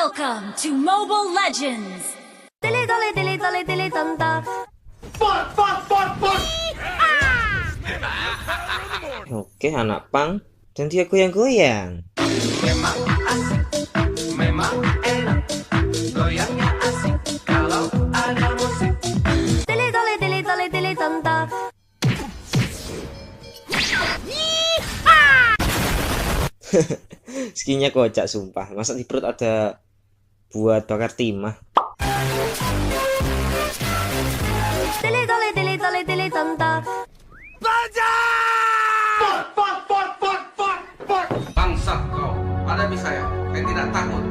Welcome to Mobile Legends. Oke, anak pang dan dia goyang-goyang. Memang asik, memang enak, goyangnya asik kalau ada musik. Skinnya kocak sumpah. Masa di perut ada buat bakar timah. Bangsat kau, hadapi saya tidak takut.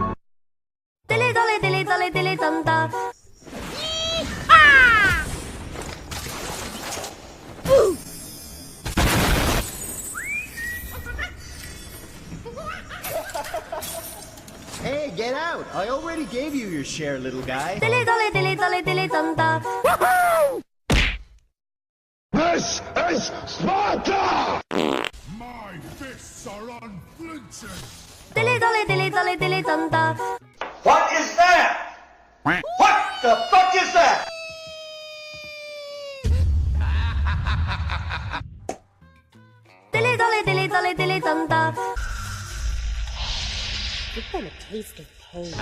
Hey, get out! I already gave you your share, little guy. This is Sparta! My fists are unflinching. What is that? What the fuck is that? You're gonna taste his pain.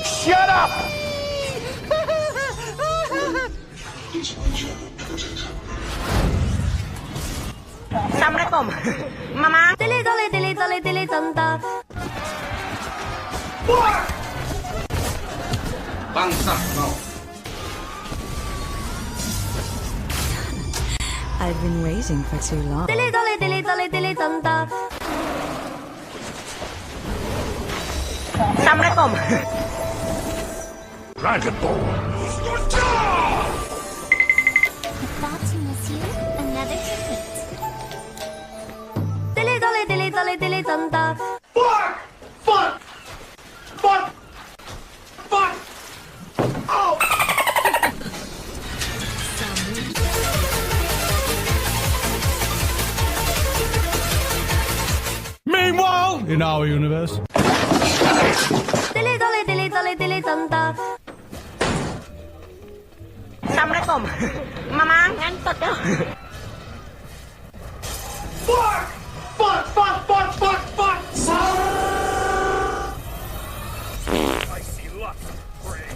Shut up! Assalamualaikum, Mama. Bangsat kau. I've been waiting for too long. Assalamualaikum. Dragon Ball! Thought to miss you. Another treat. Fuck! Fuck! Fuck! Fuck! Oh! Meanwhile, in our universe. Assalamualaikum, Mama. Ngantuk dah. Fuck! Fuck! Fuck! Fuck! Fuck! Fuck! I see lots of prey.